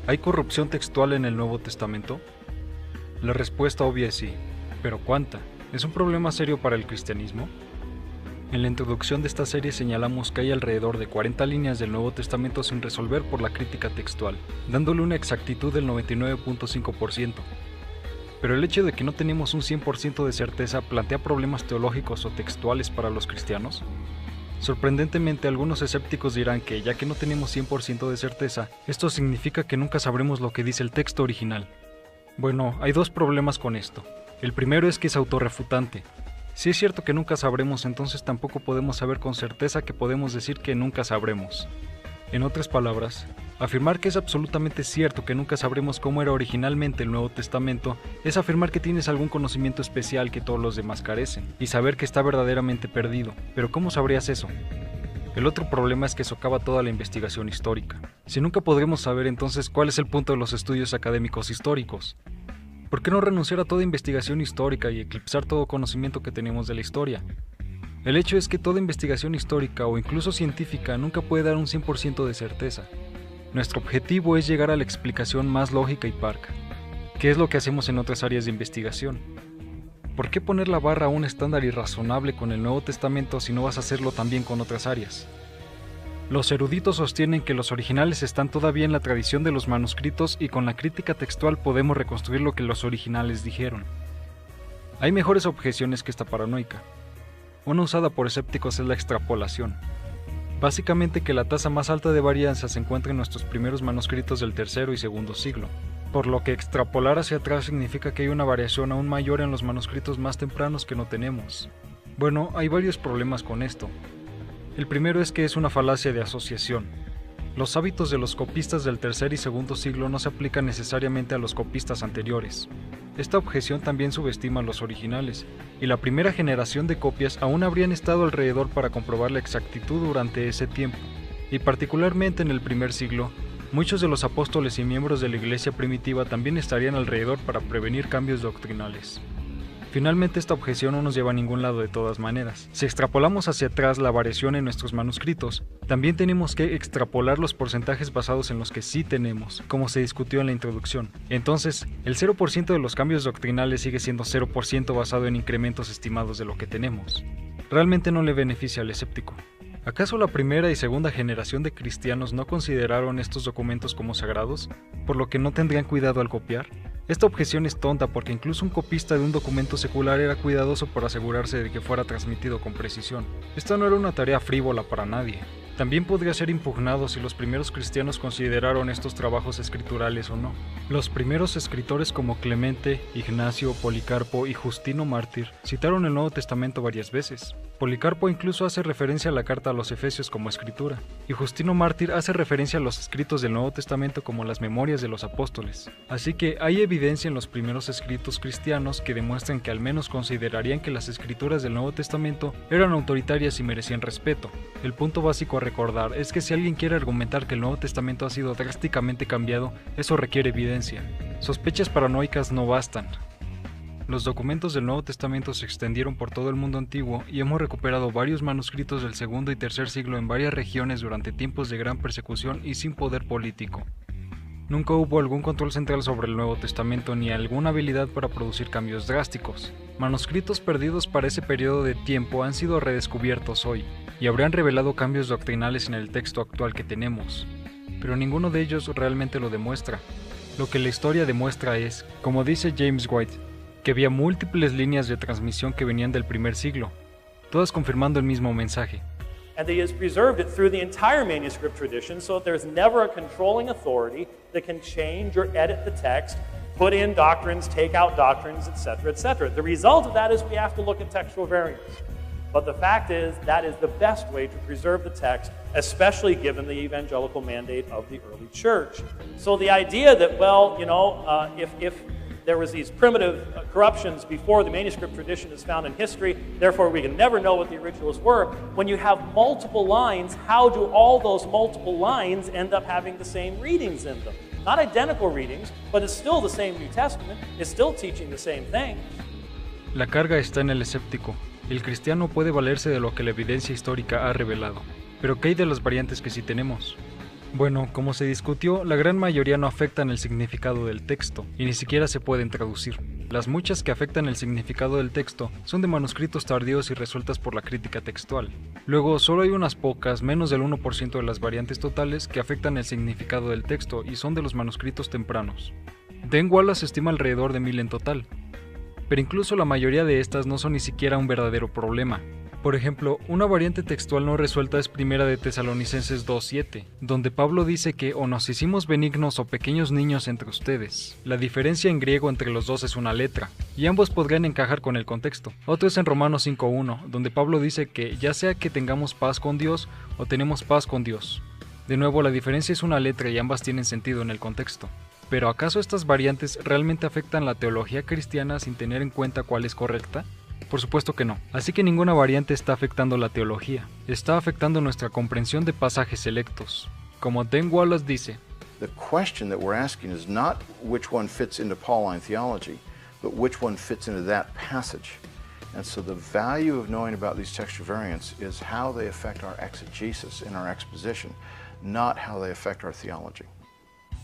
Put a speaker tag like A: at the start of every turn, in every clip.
A: ¿Hay corrupción textual en el Nuevo Testamento? La respuesta obvia es sí, pero ¿cuánta? ¿Es un problema serio para el cristianismo? En la introducción de esta serie señalamos que hay alrededor de 40 líneas del Nuevo Testamento sin resolver por la crítica textual, dándole una exactitud del 99.5%. Pero el hecho de que no tenemos un 100% de certeza plantea problemas teológicos o textuales para los cristianos. Sorprendentemente, algunos escépticos dirán que, ya que no tenemos 100% de certeza, esto significa que nunca sabremos lo que dice el texto original. Bueno, hay dos problemas con esto. El primero es que es autorrefutante. Si es cierto que nunca sabremos, entonces tampoco podemos saber con certeza que podemos decir que nunca sabremos. En otras palabras, afirmar que es absolutamente cierto que nunca sabremos cómo era originalmente el Nuevo Testamento es afirmar que tienes algún conocimiento especial que todos los demás carecen, y saber que está verdaderamente perdido. Pero ¿cómo sabrías eso? El otro problema es que socava toda la investigación histórica. Si nunca podremos saber, entonces, ¿cuál es el punto de los estudios académicos históricos? ¿Por qué no renunciar a toda investigación histórica y eclipsar todo conocimiento que tenemos de la historia? El hecho es que toda investigación histórica o incluso científica nunca puede dar un 100% de certeza. Nuestro objetivo es llegar a la explicación más lógica y parca. ¿Qué es lo que hacemos en otras áreas de investigación? ¿Por qué poner la barra a un estándar irrazonable con el Nuevo Testamento si no vas a hacerlo también con otras áreas? Los eruditos sostienen que los originales están todavía en la tradición de los manuscritos y con la crítica textual podemos reconstruir lo que los originales dijeron. Hay mejores objeciones que esta paranoica. Una usada por escépticos es la extrapolación. Básicamente que la tasa más alta de varianza se encuentra en nuestros primeros manuscritos del tercero y segundo siglo, por lo que extrapolar hacia atrás significa que hay una variación aún mayor en los manuscritos más tempranos que no tenemos. Bueno, hay varios problemas con esto. El primero es que es una falacia de asociación. Los hábitos de los copistas del tercer y segundo siglo no se aplican necesariamente a los copistas anteriores. Esta objeción también subestima a los originales, y la primera generación de copias aún habrían estado alrededor para comprobar la exactitud durante ese tiempo, y particularmente en el primer siglo, muchos de los apóstoles y miembros de la iglesia primitiva también estarían alrededor para prevenir cambios doctrinales. Finalmente, esta objeción no nos lleva a ningún lado de todas maneras. Si extrapolamos hacia atrás la variación en nuestros manuscritos, también tenemos que extrapolar los porcentajes basados en los que sí tenemos, como se discutió en la introducción. Entonces, el 0% de los cambios doctrinales sigue siendo 0% basado en incrementos estimados de lo que tenemos. Realmente no le beneficia al escéptico. ¿Acaso la primera y segunda generación de cristianos no consideraron estos documentos como sagrados, por lo que no tendrían cuidado al copiar? Esta objeción es tonta porque incluso un copista de un documento secular era cuidadoso por asegurarse de que fuera transmitido con precisión. Esta no era una tarea frívola para nadie. También podría ser impugnado si los primeros cristianos consideraron estos trabajos escriturales o no. Los primeros escritores como Clemente, Ignacio, Policarpo y Justino Mártir citaron el Nuevo Testamento varias veces. Policarpo incluso hace referencia a la carta a los Efesios como escritura, y Justino Mártir hace referencia a los escritos del Nuevo Testamento como las memorias de los apóstoles. Así que hay evidencia en los primeros escritos cristianos que demuestran que al menos considerarían que las escrituras del Nuevo Testamento eran autoritarias y merecían respeto. El punto básico a recordar es que si alguien quiere argumentar que el Nuevo Testamento ha sido drásticamente cambiado, eso requiere evidencia. Sospechas paranoicas no bastan. Los documentos del Nuevo Testamento se extendieron por todo el mundo antiguo y hemos recuperado varios manuscritos del segundo y tercer siglo en varias regiones durante tiempos de gran persecución y sin poder político. Nunca hubo algún control central sobre el Nuevo Testamento ni alguna habilidad para producir cambios drásticos. Manuscritos perdidos para ese periodo de tiempo han sido redescubiertos hoy y habrían revelado cambios doctrinales en el texto actual que tenemos, pero ninguno de ellos realmente lo demuestra. Lo que la historia demuestra es, como dice James White, que había múltiples líneas de transmisión que venían del primer siglo, todas confirmando el mismo mensaje.
B: And he has preserved it through the entire manuscript tradition so that there's never a controlling authority that can change or edit the text, put in doctrines, take out doctrines, etc., etc. The result of that is we have to look at textual variance. But the fact is that is the best way to preserve the text, especially given the evangelical mandate of the early church. So the idea that, well, if there was these primitive corruptions before the manuscript tradition is found in history, therefore we can never know what the originals were. When you have multiple lines, how do all those multiple lines end up having the same readings in them? Not identical readings, but it's still the same New Testament, it's still teaching the same thing.
A: La carga está en el escéptico. El cristiano puede valerse de lo que la evidencia histórica ha revelado. Pero ¿qué hay de las variantes que sí tenemos? Bueno, como se discutió, la gran mayoría no afectan el significado del texto, y ni siquiera se pueden traducir. Las muchas que afectan el significado del texto son de manuscritos tardíos y resueltas por la crítica textual. Luego, solo hay unas pocas, menos del 1% de las variantes totales, que afectan el significado del texto y son de los manuscritos tempranos. Dan Wallace estima alrededor de 1000 en total, pero incluso la mayoría de estas no son ni siquiera un verdadero problema. Por ejemplo, una variante textual no resuelta es Primera de Tesalonicenses 2:7, donde Pablo dice que o nos hicimos benignos o pequeños niños entre ustedes. La diferencia en griego entre los dos es una letra, y ambos podrían encajar con el contexto. Otro es en Romanos 5:1, donde Pablo dice que ya sea que tengamos paz con Dios o tenemos paz con Dios. De nuevo, la diferencia es una letra y ambas tienen sentido en el contexto. ¿Pero acaso estas variantes realmente afectan la teología cristiana sin tener en cuenta cuál es correcta? Por supuesto que no. Así que ninguna variante está afectando la teología. Está afectando nuestra comprensión de pasajes selectos. Como Dan Wallace dice,
C: the question that we're asking is not which one fits into Pauline theology, but which one fits into that passage. And so the value of knowing about these textual variants is how they affect our exegesis and our exposition, not how they affect our theology.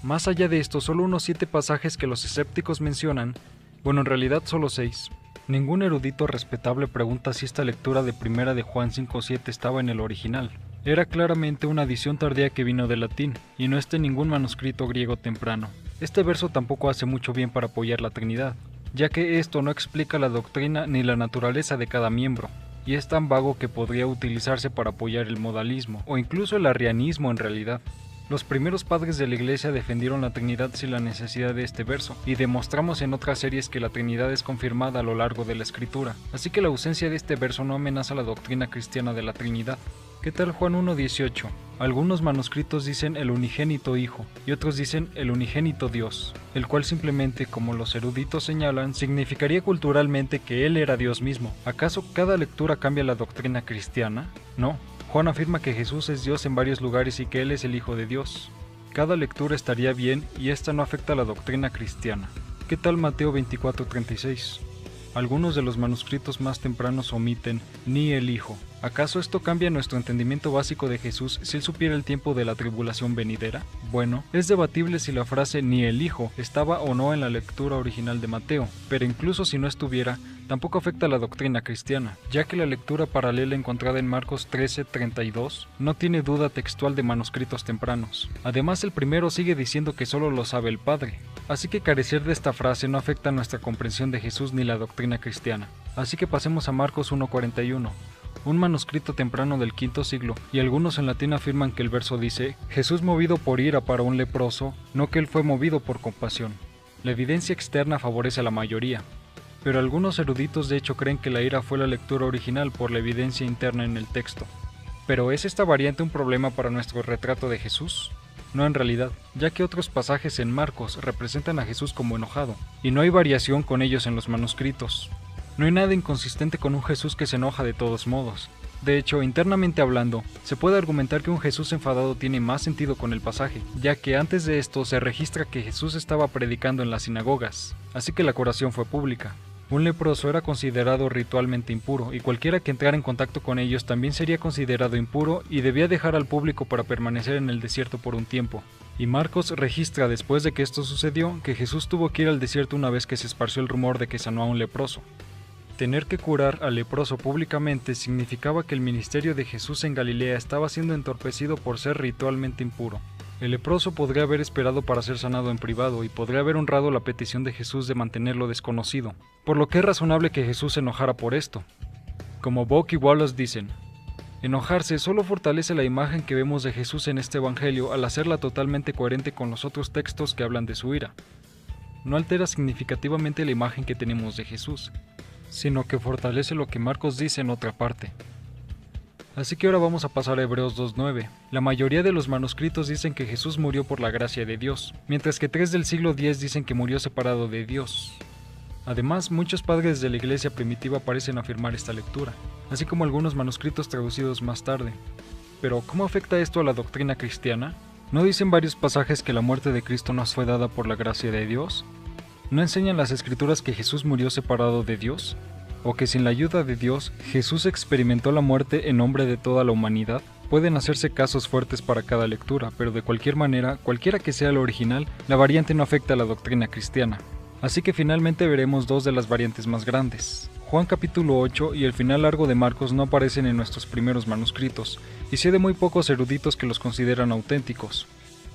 A: Más allá de esto, solo unos 7 pasajes que los escépticos mencionan, bueno, en realidad solo 6. Ningún erudito respetable pregunta si esta lectura de Primera de Juan 5:7 estaba en el original. Era claramente una adición tardía que vino del latín, y no está en ningún manuscrito griego temprano. Este verso tampoco hace mucho bien para apoyar la Trinidad, ya que esto no explica la doctrina ni la naturaleza de cada miembro, y es tan vago que podría utilizarse para apoyar el modalismo, o incluso el arrianismo en realidad. Los primeros padres de la Iglesia defendieron la Trinidad sin la necesidad de este verso, y demostramos en otras series que la Trinidad es confirmada a lo largo de la Escritura, así que la ausencia de este verso no amenaza la doctrina cristiana de la Trinidad. ¿Qué tal Juan 1:18? Algunos manuscritos dicen el unigénito Hijo, y otros dicen el unigénito Dios, el cual simplemente, como los eruditos señalan, significaría culturalmente que Él era Dios mismo. ¿Acaso cada lectura cambia la doctrina cristiana? No. Juan afirma que Jesús es Dios en varios lugares y que Él es el Hijo de Dios. Cada lectura estaría bien y esta no afecta a la doctrina cristiana. ¿Qué tal Mateo 24:36? Algunos de los manuscritos más tempranos omiten ni el Hijo. ¿Acaso esto cambia nuestro entendimiento básico de Jesús si Él supiera el tiempo de la tribulación venidera? Bueno, es debatible si la frase ni el Hijo estaba o no en la lectura original de Mateo, pero incluso si no estuviera, tampoco afecta a la doctrina cristiana, ya que la lectura paralela encontrada en Marcos 13:32 no tiene duda textual de manuscritos tempranos. Además, el primero sigue diciendo que solo lo sabe el Padre, así que carecer de esta frase no afecta a nuestra comprensión de Jesús ni la doctrina cristiana. Así que pasemos a Marcos 1:41. Un manuscrito temprano del V siglo, y algunos en latín afirman que el verso dice, Jesús movido por ira para un leproso, no que él fue movido por compasión. La evidencia externa favorece a la mayoría, pero algunos eruditos de hecho creen que la ira fue la lectura original por la evidencia interna en el texto. ¿Pero es esta variante un problema para nuestro retrato de Jesús? No en realidad, ya que otros pasajes en Marcos representan a Jesús como enojado, y no hay variación con ellos en los manuscritos. No hay nada inconsistente con un Jesús que se enoja de todos modos. De hecho, internamente hablando, se puede argumentar que un Jesús enfadado tiene más sentido con el pasaje, ya que antes de esto se registra que Jesús estaba predicando en las sinagogas, así que la curación fue pública. Un leproso era considerado ritualmente impuro, y cualquiera que entrara en contacto con ellos también sería considerado impuro y debía dejar al público para permanecer en el desierto por un tiempo. Y Marcos registra después de que esto sucedió que Jesús tuvo que ir al desierto una vez que se esparció el rumor de que sanó a un leproso. Tener que curar al leproso públicamente significaba que el ministerio de Jesús en Galilea estaba siendo entorpecido por ser ritualmente impuro. El leproso podría haber esperado para ser sanado en privado y podría haber honrado la petición de Jesús de mantenerlo desconocido, por lo que es razonable que Jesús se enojara por esto. Como Bock y Wallace dicen, enojarse solo fortalece la imagen que vemos de Jesús en este evangelio al hacerla totalmente coherente con los otros textos que hablan de su ira. No altera significativamente la imagen que tenemos de Jesús, sino que fortalece lo que Marcos dice en otra parte. Así que ahora vamos a pasar a Hebreos 2:9. La mayoría de los manuscritos dicen que Jesús murió por la gracia de Dios, mientras que 3 del siglo X dicen que murió separado de Dios. Además, muchos padres de la iglesia primitiva parecen afirmar esta lectura, así como algunos manuscritos traducidos más tarde. Pero, ¿cómo afecta esto a la doctrina cristiana? ¿No dicen varios pasajes que la muerte de Cristo nos fue dada por la gracia de Dios? ¿No enseñan las Escrituras que Jesús murió separado de Dios? ¿O que sin la ayuda de Dios, Jesús experimentó la muerte en nombre de toda la humanidad? Pueden hacerse casos fuertes para cada lectura, pero de cualquier manera, cualquiera que sea el original, la variante no afecta a la doctrina cristiana. Así que finalmente veremos dos de las variantes más grandes. Juan capítulo 8 y el final largo de Marcos no aparecen en nuestros primeros manuscritos, y sé de muy pocos eruditos que los consideran auténticos.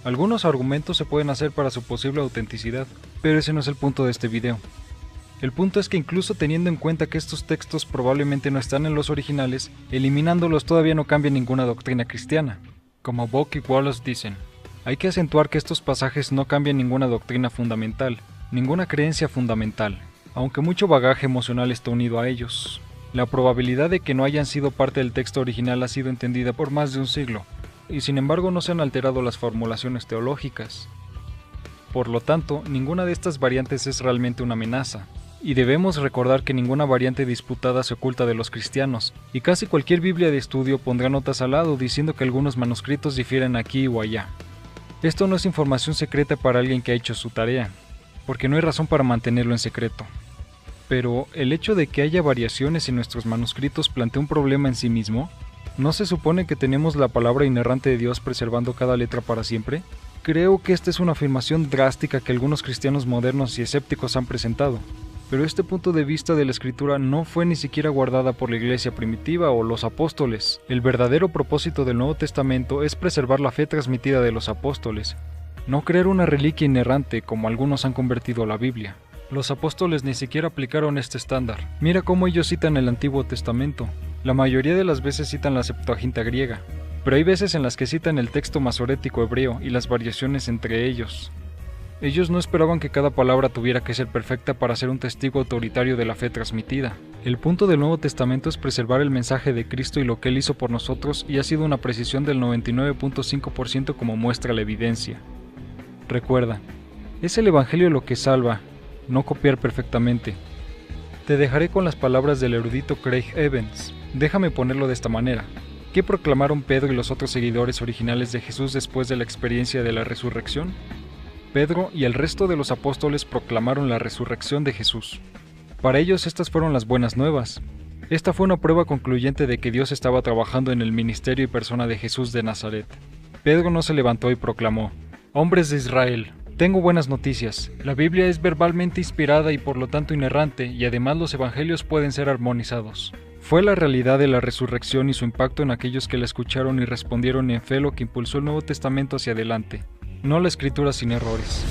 A: Algunos argumentos se pueden hacer para su posible autenticidad, pero ese no es el punto de este video. El punto es que incluso teniendo en cuenta que estos textos probablemente no están en los originales, eliminándolos todavía no cambia ninguna doctrina cristiana. Como Bock y Wallace dicen, hay que acentuar que estos pasajes no cambian ninguna doctrina fundamental, ninguna creencia fundamental, aunque mucho bagaje emocional está unido a ellos. La probabilidad de que no hayan sido parte del texto original ha sido entendida por más de un siglo, y sin embargo no se han alterado las formulaciones teológicas. Por lo tanto, ninguna de estas variantes es realmente una amenaza. Y debemos recordar que ninguna variante disputada se oculta de los cristianos, y casi cualquier Biblia de estudio pondrá notas al lado diciendo que algunos manuscritos difieren aquí o allá. Esto no es información secreta para alguien que ha hecho su tarea, porque no hay razón para mantenerlo en secreto. Pero, ¿el hecho de que haya variaciones en nuestros manuscritos plantea un problema en sí mismo? ¿No se supone que tenemos la palabra inerrante de Dios preservando cada letra para siempre? Creo que esta es una afirmación drástica que algunos cristianos modernos y escépticos han presentado. Pero este punto de vista de la escritura no fue ni siquiera guardada por la iglesia primitiva o los apóstoles. El verdadero propósito del Nuevo Testamento es preservar la fe transmitida de los apóstoles, no crear una reliquia inerrante como algunos han convertido a la Biblia. Los apóstoles ni siquiera aplicaron este estándar. Mira cómo ellos citan el Antiguo Testamento. La mayoría de las veces citan la Septuaginta griega, pero hay veces en las que citan el texto masorético hebreo y las variaciones entre ellos. Ellos no esperaban que cada palabra tuviera que ser perfecta para ser un testigo autoritario de la fe transmitida. El punto del Nuevo Testamento es preservar el mensaje de Cristo y lo que Él hizo por nosotros, y ha sido una precisión del 99.5% como muestra la evidencia. Recuerda, es el Evangelio lo que salva, no copiar perfectamente. Te dejaré con las palabras del erudito Craig Evans. Déjame ponerlo de esta manera. ¿Qué proclamaron Pedro y los otros seguidores originales de Jesús después de la experiencia de la resurrección? Pedro y el resto de los apóstoles proclamaron la resurrección de Jesús. Para ellos estas fueron las buenas nuevas. Esta fue una prueba concluyente de que Dios estaba trabajando en el ministerio y persona de Jesús de Nazaret. Pedro no se levantó y proclamó: «Hombres de Israel, tengo buenas noticias. La Biblia es verbalmente inspirada y por lo tanto inerrante, y además los evangelios pueden ser armonizados». Fue la realidad de la resurrección y su impacto en aquellos que la escucharon y respondieron en fe lo que impulsó el Nuevo Testamento hacia adelante, no la escritura sin errores.